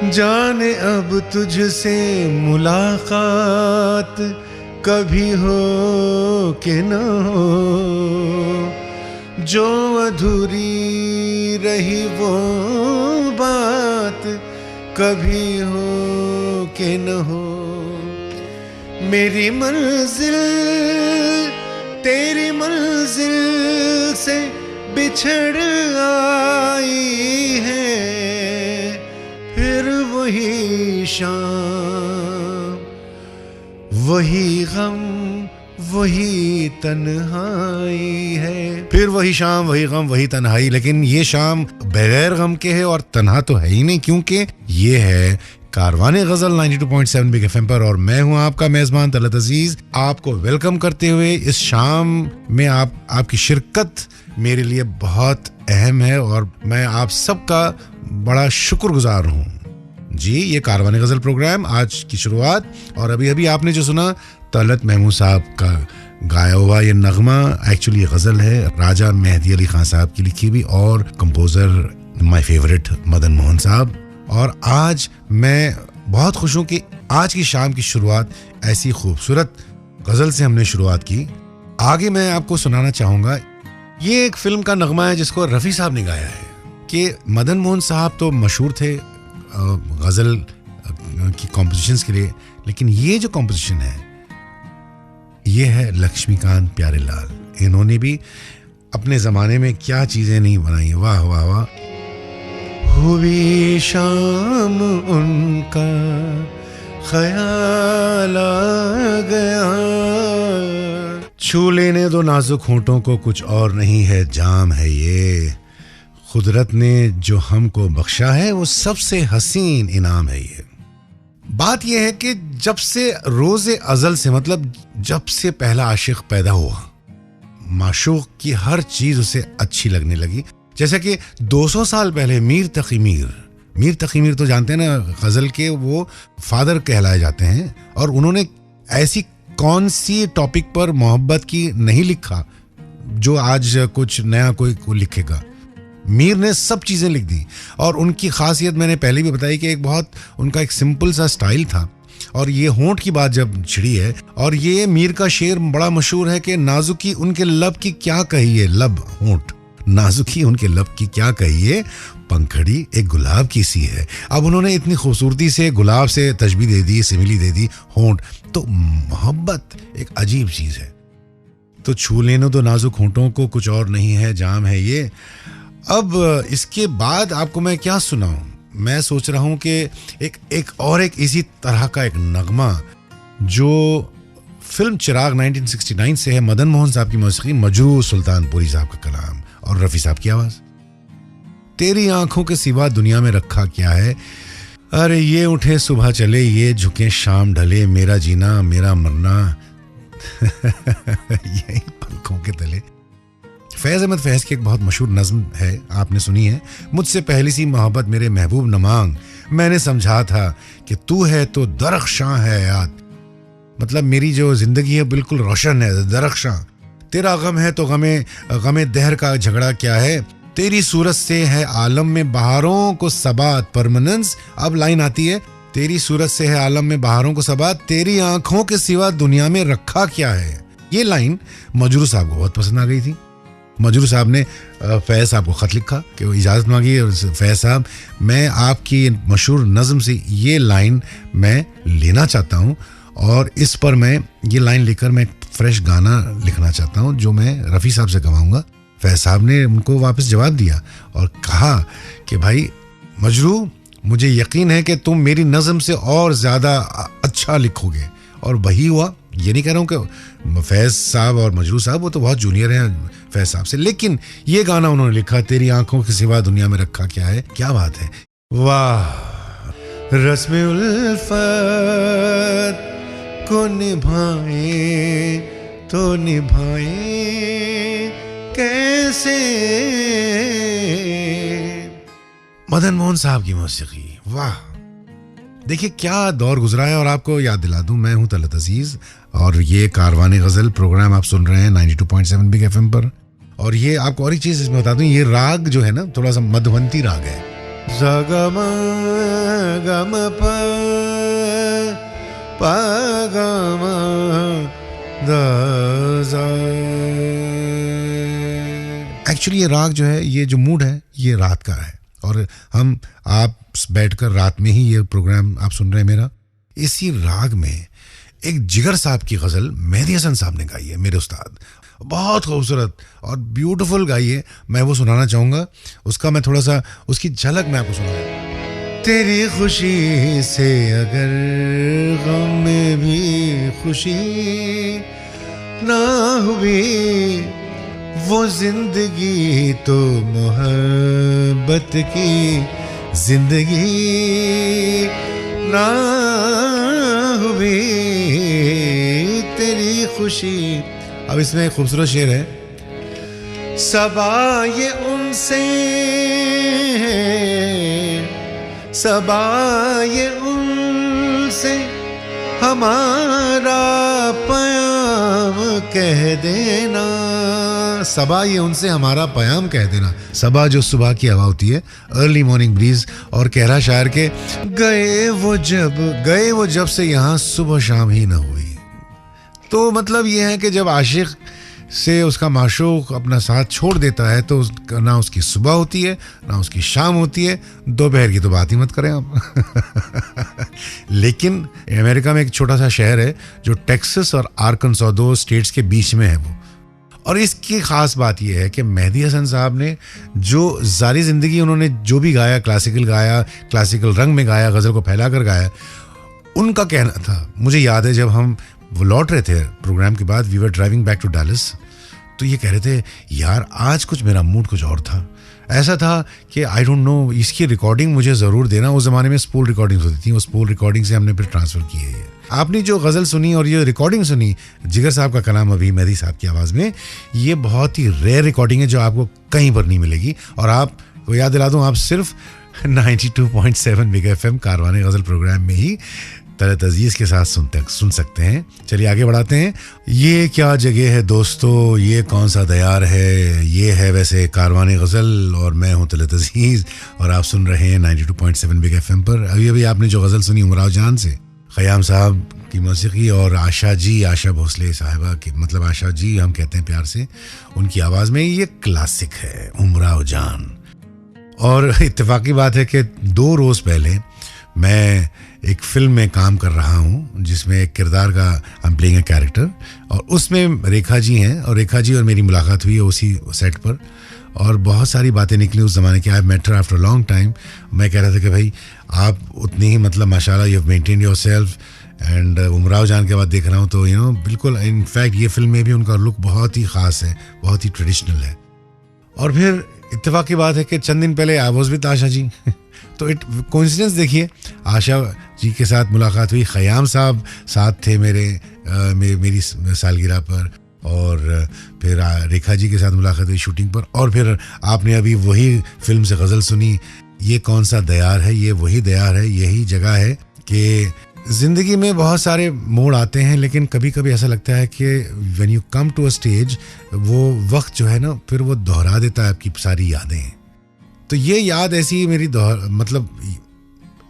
जाने अब तुझसे मुलाकात कभी हो कि न हो, जो अधूरी रही वो बात कभी हो कि न हो। मेरी मंजिल तेरी मंजिल से बिछड़ आई है, फिर वही शाम वही गम वही तन्हाई है। फिर वही शाम वही गम वही तन्हाई, लेकिन ये शाम बगैर गम के है और तन्हा तो है ही नहीं, क्योंकि ये है कारवाने गजल 92.7 बिग एफएम पर, और मैं हूं आपका मेजबान तलत अजीज, आपको वेलकम करते हुए इस शाम में आपकी शिरकत मेरे लिए बहुत अहम है और मैं आप सबका बड़ा शुक्रगुजार हूं। जी, ये कारवाने गजल प्रोग्राम आज की शुरुआत, और अभी अभी आपने जो सुना तलत महमूद साहब का गाया हुआ ये नगमा एक्चुअली गजल है, राजा मेहदी अली खान साहब की लिखी हुई, और composer my favourite Madan Mohan साहब। और आज मैं बहुत खुश हूं कि आज की शाम की शुरुआत ऐसी खूबसूरत गजल से हमने शुरुआत की। आगे मैं आपको सुनाना चाहूंगा, ये एक फिल्म का नगमा है जिसको रफ़ी साहब ने गाया है। कि मदन मोहन साहब तो मशहूर थे गजल की कॉम्पोजिशंस के लिए, लेकिन ये जो कॉम्पोजिशन है ये है लक्ष्मीकांत प्यारेलाल। इन्होंने भी अपने ज़माने में क्या चीज़ें नहीं बनाई, वाह वाह वाह। हुई शाम उनका ख्याल आ गया, छू लेने दो नाजुक होंठों को, कुछ और नहीं है जाम है ये, खुदरत ने जो हमको बख्शा है वो सबसे हसीन इनाम है ये। बात यह है कि जब से रोज़े अज़ल से, मतलब जब से पहला आशिक पैदा हुआ, माशूक की हर चीज़ उसे अच्छी लगने लगी। जैसे कि 200 साल पहले मीर तकी मीर तो जानते हैं ना, गज़ल के वो फादर कहलाए जाते हैं, और उन्होंने ऐसी कौन सी टॉपिक पर मोहब्बत की नहीं लिखा जो आज कुछ नया कोई लिखेगा। मीर ने सब चीज़ें लिख दी, और उनकी खासियत मैंने पहले भी बताई कि उनका एक सिंपल सा स्टाइल था। और ये होंठ की बात जब छिड़ी है, और ये मीर का शेर बड़ा मशहूर है कि नाजुकी उनके लब की क्या कहिए, लब होंठ नाजुकी उनके लब की क्या कहिए, पंखड़ी एक गुलाब की सी है। अब उन्होंने इतनी खूबसूरती से गुलाब से तशबीह दे दी, सिमिली दे दी होंठ, तो मोहब्बत एक अजीब चीज़ है। तो छू लेने दो नाजुक होंठों को, कुछ और नहीं है जाम है ये। अब इसके बाद आपको मैं क्या सुनाऊं, मैं सोच रहा हूं कि एक इसी तरह का एक नगमा जो फिल्म चिराग 1969 से है, मदन मोहन साहब की मौसीकी, मजरू सुल्तानपुरी साहब का कलाम और रफ़ी साहब की आवाज़। तेरी आंखों के सिवा दुनिया में रखा क्या है, अरे ये उठे सुबह चले, ये झुके शाम ढले, मेरा जीना मेरा मरना यही पंखों के तले। फैज़ अहमद फैज़ की एक बहुत मशहूर नज़्म है, आपने सुनी है, मुझसे पहली सी मोहब्बत मेरे महबूब न मांग, मैंने समझा था कि तू है तो दरख्शां है याद। मतलब मेरी जो जिंदगी है बिल्कुल रोशन है, दरख्शां। तेरा गम है तो गमे दहर का झगड़ा क्या है, तेरी सूरत से है आलम में बहारों को सबात परमानेंस। अब लाइन आती है, तेरी सूरत से है आलम में बहारों को सबात, तेरी आंखों के सिवा दुनिया में रखा क्या है। ये लाइन मजरू साहब को बहुत पसंद आ गई थी। मजरू साहब ने फैज़ साहब को ख़त लिखा कि वो इजाज़त मांगी, और फैज़ साहब मैं आपकी मशहूर नज़म से ये लाइन मैं लेना चाहता हूँ, और इस पर मैं ये लाइन लेकर मैं फ्रेश गाना लिखना चाहता हूँ जो मैं रफ़ी साहब से गवाऊँगा। फैज़ साहब ने उनको वापस जवाब दिया और कहा कि भाई मजरू, मुझे यकीन है कि तुम मेरी नज़म से और ज़्यादा अच्छा लिखोगे, और वही हुआ। ये नहीं कह रहा हूँ कि फैज़ साहब और मजरू साहब वो तो बहुत जूनियर हैं फैज़ साहब से, लेकिन ये गाना उन्होंने लिखा, तेरी आंखों के सिवा दुनिया में रखा क्या है। क्या बात है, वाह। रस्म उल्फत को निभाए तो निभाए कैसे, मदन मोहन साहब की मौसीकी, वाह। देखिए क्या दौर गुजरा है। और आपको याद दिला दूं, मैं हूं तलत अजीज, और ये कारवाने गजल प्रोग्राम आप सुन रहे हैं 92.7 बिग एफएम पर। और ये आपको और एक चीज इसमें बता दूं, ये राग जो है ना, थोड़ा सा मधवंती राग है। ग म ग म प प ग म द ज। एक्चुअली ये राग जो है, ये जो मूड है, ये रात का है, और आप बैठकर रात में ही ये प्रोग्राम आप सुन रहे हैं मेरा। इसी राग में एक जिगर साहब की गज़ल मेहदी हसन साहब ने गाई है, मेरे उस्ताद, बहुत खूबसूरत और ब्यूटीफुल गाई है। मैं वो सुनाना चाहूँगा, उसका मैं थोड़ा सा उसकी झलक मैं आपको सुनाऊँ। तेरी खुशी से अगर गम में भी खुशी ना हुई, वो जिंदगी तो मोहब्बत की जिंदगी ना हुई, तेरी खुशी। अब इसमें एक खूबसूरत शेर है, सबा ये उनसे, सबा ये उनसे हमारा पयाम कह देना। सबा ये उनसे हमारा पयाम कह देना। सबा जो सुबह की हवा होती है, अर्ली मॉर्निंग ब्रीज, और कह रहा शायर के गए वो जब से यहाँ सुबह शाम ही ना हुई। तो मतलब ये है कि जब आशिक से उसका माशूक अपना साथ छोड़ देता है तो ना उसकी सुबह होती है ना उसकी शाम होती है, दोपहर की तो बात ही मत करें आप। लेकिन अमेरिका में एक छोटा सा शहर है जो टेक्सास और आर्कनसो, 2 स्टेट्स के बीच में है वो, और इसकी ख़ास बात यह है कि मेहदी हसन साहब ने जो सारी ज़िंदगी उन्होंने जो भी गाया, क्लासिकल गाया, क्लासिकल रंग में गाया, गज़ल को फैला कर गाया, उनका कहना था, मुझे याद है जब हम वो लौट रहे थे प्रोग्राम के बाद, we were driving back to Dallas, तो ये कह रहे थे यार आज कुछ मेरा मूड कुछ और था, ऐसा था कि आई डोंट नो, इसकी रिकॉर्डिंग मुझे ज़रूर देना। उस ज़माने में स्पूल रिकॉर्डिंग्स होती थी, उस स्पूल रिकॉर्डिंग से हमने फिर ट्रांसफ़र की है। आपने जो गज़ल सुनी और ये रिकॉर्डिंग सुनी जिगर साहब का कलाम अभी मेहदी साहब की आवाज़ में, ये बहुत ही रेयर रिकॉर्डिंग है जो आपको कहीं पर नहीं मिलेगी। और आपको याद दिला दूँ, आप सिर्फ 92.7 बिग FM कारवाने गज़ल प्रोग्राम में ही तलत अजीज़ के साथ सुन सकते हैं। चलिए आगे बढ़ाते हैं। ये क्या जगह है दोस्तों, ये कौन सा दयार है, ये है वैसे कारवाने गज़ल, और मैं हूँ तलत अजीज़, और आप सुन रहे हैं 92.7 बिग FM पर। अभी आपने जो गज़ल सुनी उमराव जान से, ख़याम साहब की मौसीकी, और आशा जी, आशा भोसले साहिबा की, मतलब आशा जी हम कहते हैं प्यार से, उनकी आवाज़ में, ये क्लासिक है उमराव जान। और इत्तेफाकी बात है कि 2 रोज़ पहले मैं एक फ़िल्म में काम कर रहा हूँ जिसमें एक किरदार का I am playing a character, और उसमें रेखा जी हैं, और रेखा जी और मेरी मुलाकात हुई है उसी सेट पर, और बहुत सारी बातें निकली उस ज़माने की। I met her after long time. मैं कह रहा था कि भाई आप उतनी ही, मतलब माशाल्लाह you have maintained yourself, and Umrao जान के बाद देख रहा हूँ तो बिल्कुल, इनफैक्ट ये फिल्म में भी उनका लुक बहुत ही ख़ास है, बहुत ही ट्रेडिशनल है। और फिर इत्तेफाक की बात है कि चंद दिन पहले I was with Asha ji तो कोइंसिडेंस देखिए, आशा जी के साथ मुलाकात हुई, ख़याम साहब साथ थे मेरी सालगिरह पर, और फिर रेखा जी के साथ मुलाकात हुई शूटिंग पर, और फिर आपने अभी वही फिल्म से गज़ल सुनी, ये कौन सा दयार है, ये वही दयार है। यही जगह है कि ज़िंदगी में बहुत सारे मोड़ आते हैं, लेकिन कभी कभी ऐसा लगता है कि when you come to a stage, वो वक्त जो है ना, फिर वो दोहरा देता है आपकी सारी यादें। तो ये याद ऐसी मेरी मतलब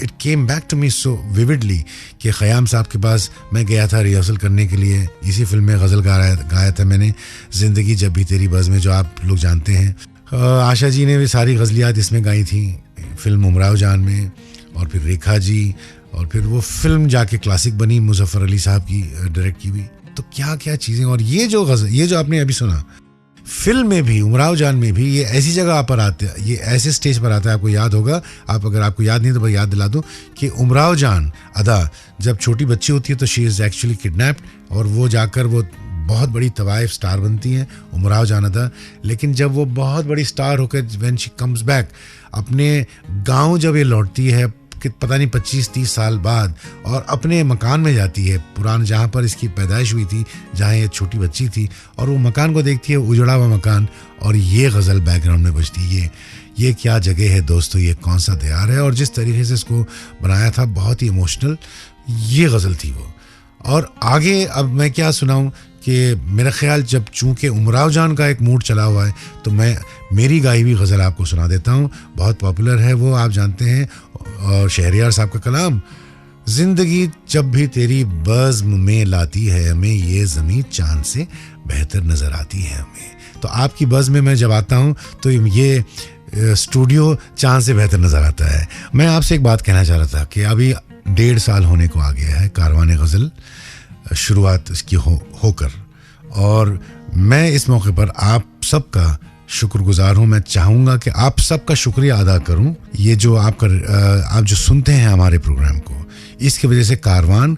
it came back to me so vividly कि ख़याम साहब के पास मैं गया था रिहर्सल करने के लिए, इसी फिल्म में गज़ल गाया था मैंने, ज़िंदगी जब भी तेरी बज़ में, जो आप लोग जानते हैं। आशा जी ने भी सारी गज़लियात इसमें गाई थी फिल्म उमराव जान में, और फिर रेखा जी, और फिर वो फिल्म जाके क्लासिक बनी, मुज़फ़्फ़र अली साहब की डायरेक्ट की हुई। तो क्या क्या चीज़ें, और ये जो आपने अभी सुना फिल्म में भी, उमराव जान में भी, ये ऐसी जगह पर आते हैं, ये ऐसे स्टेज पर आता है, आपको याद होगा, अगर आपको याद नहीं तो मैं याद दिला दूं कि उमराव जान अदा जब छोटी बच्ची होती है तो शी इज़ एक्चुअली किडनैप्ड, और वो जाकर वो बहुत बड़ी तवाइफ स्टार बनती हैं उमराव जान अदा। लेकिन जब वो बहुत बड़ी स्टार होकर व्हेन शी कम्स बैक अपने गाँव, जब ये लौटती है कि पता नहीं 25-30 साल बाद, और अपने मकान में जाती है पुराना, जहाँ पर इसकी पैदाइश हुई थी, जहाँ ये छोटी बच्ची थी, और वो मकान को देखती है, उजड़ा हुआ मकान, और ये गज़ल बैकग्राउंड में बजती है, ये क्या जगह है दोस्तों, ये कौन सा दयार है। और जिस तरीके से इसको बनाया था, बहुत ही इमोशनल ये गज़ल थी वो। और आगे अब मैं क्या सुनाऊं कि मेरा ख्याल जब चूंकि उमराव जान का एक मूड चला हुआ है तो मैं मेरी गाई हुई गज़ल आपको सुना देता हूं। बहुत पॉपुलर है वो, आप जानते हैं, और शहरियार साहब का कलाम। जिंदगी जब भी तेरी बज़्म में लाती है हमें, ये ज़मीं चांद से बेहतर नज़र आती है हमें। तो आपकी बज़्म में मैं जब आता हूँ तो ये स्टूडियो चांद से बेहतर नज़र आता है। मैं आपसे एक बात कहना चाह रहा था कि अभी 1.5 साल होने को आ गया है कारवान गज़ल शुरुआत इसकी होकर, और मैं इस मौके पर आप सबका शुक्रगुजार हूँ। मैं चाहूँगा कि आप सबका शुक्रिया अदा करूँ। ये जो आप जो सुनते हैं हमारे प्रोग्राम को, इसकी वजह से कारवान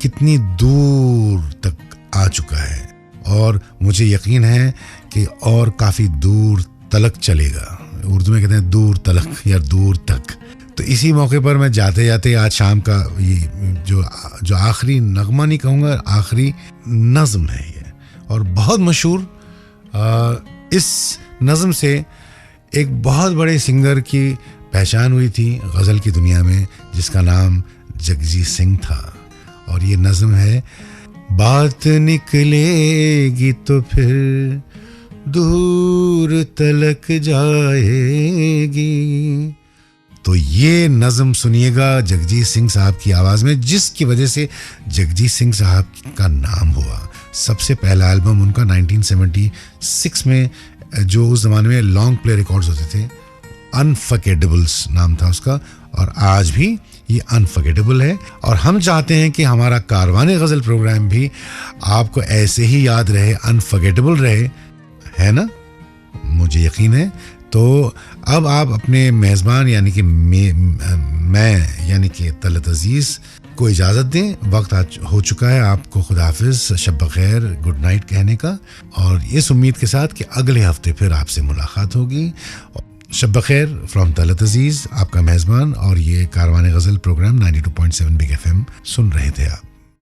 कितनी दूर तक आ चुका है, और मुझे यकीन है कि और काफ़ी दूर तलक चलेगा। उर्दू में कहते हैं दूर तलक या दूर तक। तो इसी मौके पर मैं जाते जाते आज शाम का ये जो आखिरी नगमा नहीं कहूँगा, आखिरी नज़म है ये, और बहुत मशहूर। इस नज़म से एक बहुत बड़े सिंगर की पहचान हुई थी गज़ल की दुनिया में, जिसका नाम जगजीत सिंह था। और ये नज़म है, बात निकलेगी तो फिर दूर तलक जाएगी। तो ये नज़म सुनिएगा जगजीत सिंह साहब की आवाज़ में, जिसकी वजह से जगजीत सिंह साहब का नाम हुआ। सबसे पहला एल्बम उनका 1976 में, जो उस ज़माने में लॉन्ग प्ले रिकॉर्ड्स होते थे, अनफर्गेटेबल्स नाम था उसका, और आज भी ये अनफर्गेटेबल है। और हम चाहते हैं कि हमारा कारवान गज़ल प्रोग्राम भी आपको ऐसे ही याद रहे, अनफर्गेटेबल रहे, है ना? मुझे यकीन है। तो अब आप अपने मेज़बान यानी कि मैं यानी कि तलत अजीज़ को इजाज़त दें। वक्त हो चुका है आपको खुदा हाफिज़, शब बख़ैर, गुड नाइट कहने का, और इस उम्मीद के साथ कि अगले हफ्ते फिर आपसे मुलाकात होगी। शब बख़ैर फ्रॉम तलत अजीज़, आपका मेज़बान, और ये कारवान गज़ल प्रोग्राम 92.7 बिग FM सुन रहे थे आप।